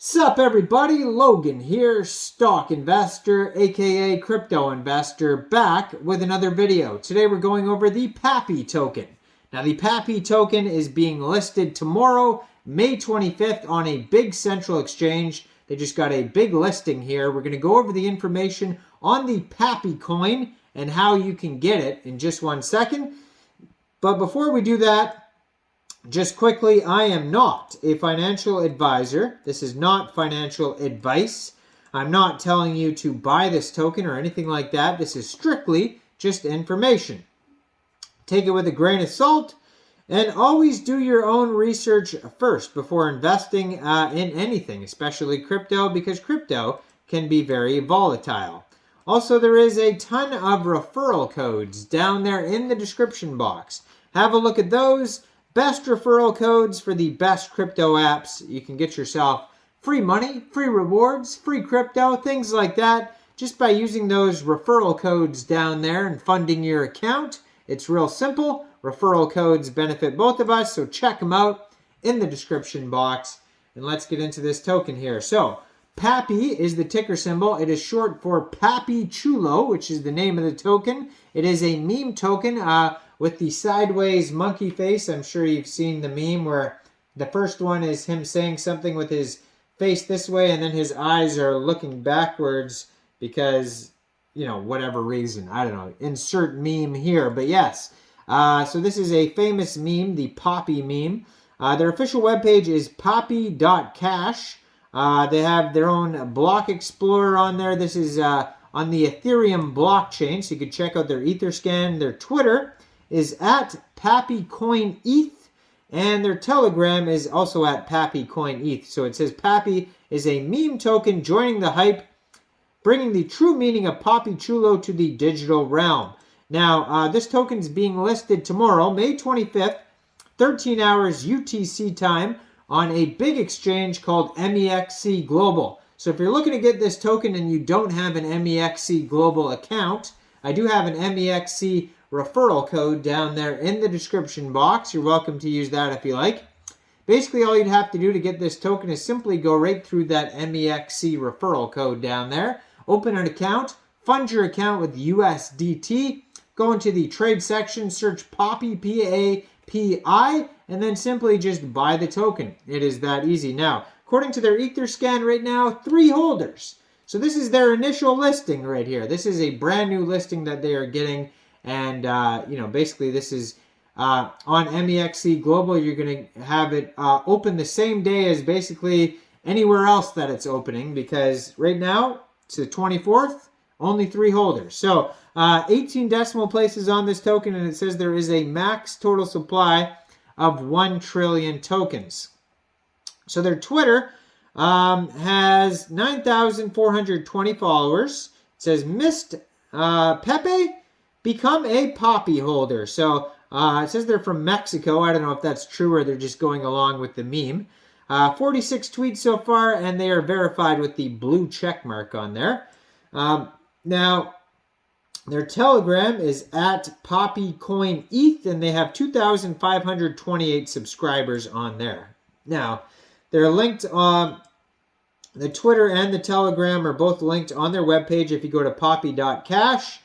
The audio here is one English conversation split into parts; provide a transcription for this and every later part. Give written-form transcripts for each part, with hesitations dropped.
Sup everybody, Logan here, stock investor aka crypto investor, back with another video. Today we're going over the Papi token. Now the Papi token is being listed tomorrow, May 25th on a big central exchange. They just got a big listing here. We're going to go over the information on the Papi coin and how you can get it in just 1 second. But before we do that, just quickly, I am not a financial advisor. This is not financial advice. I'm not telling you to buy this token or anything like that. This is strictly just information. Take it with a grain of salt and always do your own research first before investing in anything, especially crypto, because crypto can be very volatile. Also, there is a ton of referral codes down there in the description box. Have a look at those. Best referral codes for the best crypto apps. You can get yourself free money, free rewards, free crypto, things like that, just by using those referral codes down there and funding your account. It's real simple. Referral codes benefit both of us, so check them out in the description box. And let's get into this token here. So, Papi is the ticker symbol. It is short for Papi Chulo, which is the name of the token. It is a meme token with the sideways monkey face. I'm sure you've seen the meme where the first one is him saying something with his face this way and then his eyes are looking backwards because, you know, whatever reason. I don't know. Insert meme here. But yes. So this is a famous meme, the Papi meme. Their official webpage is papi.cash. They have their own block explorer on there. This is on the Ethereum blockchain, so you can check out their Etherscan. Their Twitter is at PapiCoinETH, and their Telegram is also at PapiCoinETH. So it says Papi is a meme token joining the hype, bringing the true meaning of Papi Chulo to the digital realm. Now, this token is being listed tomorrow, May 25th, 13 hours UTC time, on a big exchange called Mexc Global. So if you're looking to get this token and you don't have an Mexc Global account, I do have an Mexc referral code down there in the description box. You're welcome to use that if you like. Basically, all you'd have to do to get this token is simply go right through that Mexc referral code down there, open an account, fund your account with USDT, go into the trade section, search Papi, P-A-P-I, and then simply just buy the token. It is that easy. Now, according to their Etherscan right now, 3 holders. So this is their initial listing right here. This is a brand new listing that they are getting. And, you know, basically this is on Mexc Global. You're going to have it open the same day as basically anywhere else that it's opening. Because right now, it's the 24th, only 3 holders. So 18 decimal places on this token. And it says there is a max total supply of 1 trillion tokens. So their Twitter has 9,420 followers. It says, Missed Pepe, become a Papi holder. So it says they're from Mexico. I don't know if that's true or they're just going along with the meme. 46 tweets so far, and they are verified with the blue check mark on there. Now, their Telegram is at PapiCoinETH, and they have 2,528 subscribers on there. Now, they're linked on the Twitter and the Telegram are both linked on their webpage if you go to papi.cash.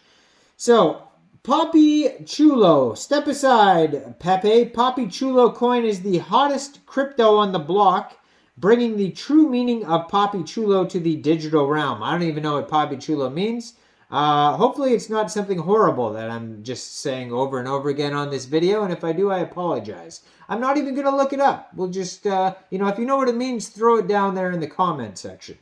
So, Papi Chulo, step aside, Pepe. Papi Chulo coin is the hottest crypto on the block, bringing the true meaning of Papi Chulo to the digital realm. I don't even know what Papi Chulo means. Hopefully it's not something horrible that I'm just saying over and over again on this video, and if I do, I apologize. I'm not even going to look it up. We'll just, you know, if you know what it means, throw it down there in the comment section.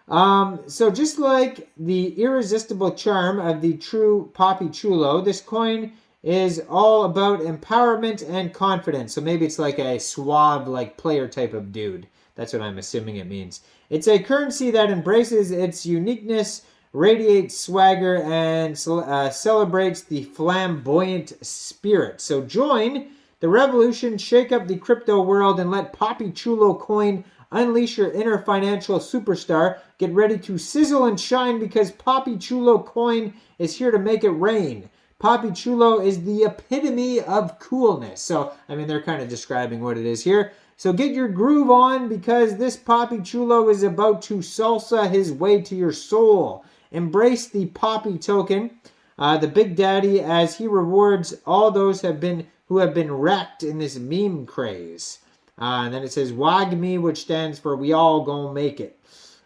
So just like the irresistible charm of the true Papi Chulo, this coin is all about empowerment and confidence. So maybe it's like a suave, like player type of dude. That's what I'm assuming it means. It's a currency that embraces its uniqueness, radiates swagger, and celebrates the flamboyant spirit. So join the revolution, shake up the crypto world, and let Papi Chulo coin unleash your inner financial superstar. Get ready to sizzle and shine because Papi Chulo coin is here to make it rain. Papi Chulo is the epitome of coolness. So, I mean, they're kind of describing what it is here. So get your groove on, because this Papi Chulo is about to salsa his way to your soul. Embrace the Papi token, the Big Daddy, as he rewards all those who have been wrecked in this meme craze. And then it says WAGME, which stands for we all gonna make it.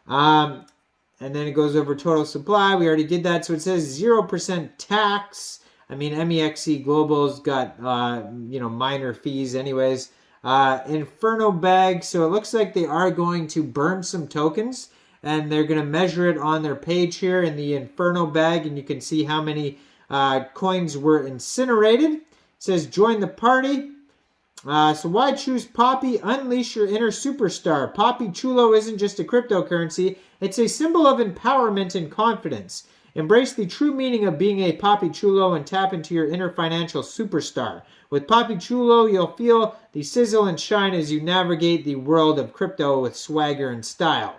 And then it goes over total supply. We already did that. So it says 0% tax. I mean, MEXC Global's got, minor fees anyways. Inferno bag. So it looks like they are going to burn some tokens, and they're going to measure it on their page here in the Inferno bag. And you can see how many coins were incinerated. It says join the party. So why choose Papi? Unleash your inner superstar. Papi Chulo isn't just a cryptocurrency. It's a symbol of empowerment and confidence. Embrace the true meaning of being a Papi Chulo and tap into your inner financial superstar. With Papi Chulo, you'll feel the sizzle and shine as you navigate the world of crypto with swagger and style.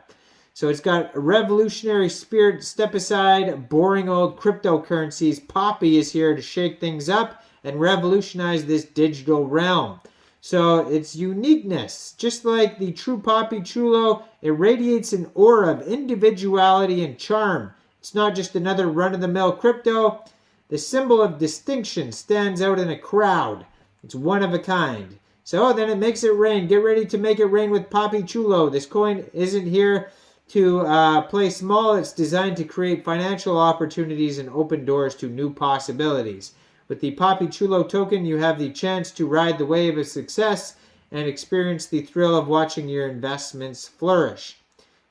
So it's got a revolutionary spirit. Step aside boring old cryptocurrencies. Papi is here to shake things up and revolutionize this digital realm. So its uniqueness, just like the true Papi Chulo, it radiates an aura of individuality and charm. It's not just another run-of-the-mill crypto. The symbol of distinction stands out in a crowd. It's one of a kind. So then it makes it rain. Get ready to make it rain with Papi Chulo. This coin isn't here to play small. It's designed to create financial opportunities and open doors to new possibilities. With the Papi Chulo token, you have the chance to ride the wave of success and experience the thrill of watching your investments flourish.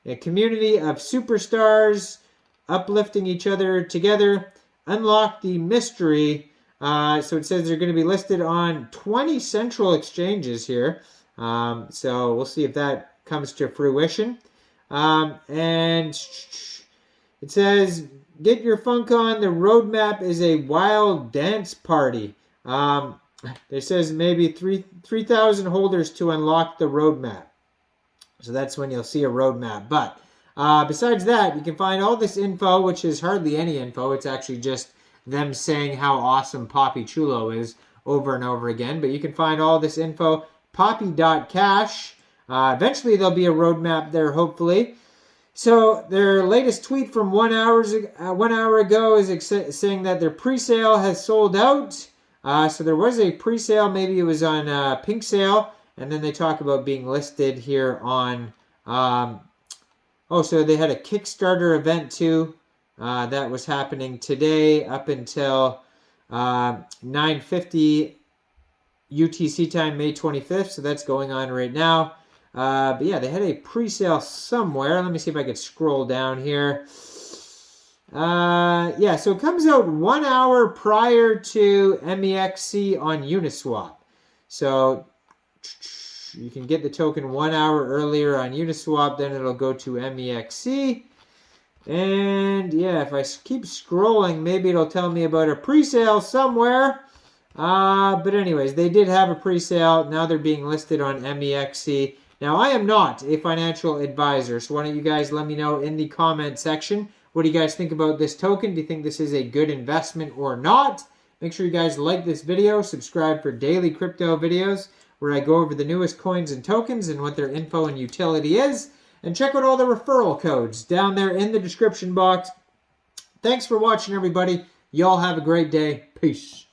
A community of superstars uplifting each other together. Unlock the mystery. So it says they're going to be listed on 20 central exchanges here. So we'll see if that comes to fruition. And it says, get your funk on. The roadmap is a wild dance party. It says maybe 3,000 holders to unlock the roadmap. So that's when you'll see a roadmap. But besides that, you can find all this info, which is hardly any info. It's actually just them saying how awesome Papi Chulo is over and over again. But you can find all this info, papi.cash. Eventually, there'll be a roadmap there, hopefully. So their latest tweet from 1 hour ago is saying that their pre-sale has sold out. So there was a pre-sale. Maybe it was on Pink Sale. And then they talk about being listed here on... so they had a Kickstarter event too. That was happening today up until 9:50 UTC time, May 25th. So that's going on right now. But yeah, they had a pre-sale somewhere. Let me see if I could scroll down here. Yeah, so it comes out 1 hour prior to MEXC on Uniswap. So you can get the token 1 hour earlier on Uniswap, then it'll go to MEXC. And yeah, if I keep scrolling, maybe it'll tell me about a pre-sale somewhere. But anyways, they did have a pre-sale. Now they're being listed on MEXC. Now, I am not a financial advisor, so why don't you guys let me know in the comment section. What do you guys think about this token? Do you think this is a good investment or not? Make sure you guys like this video, subscribe for daily crypto videos where I go over the newest coins and tokens and what their info and utility is. And check out all the referral codes down there in the description box. Thanks for watching, everybody. Y'all have a great day. Peace.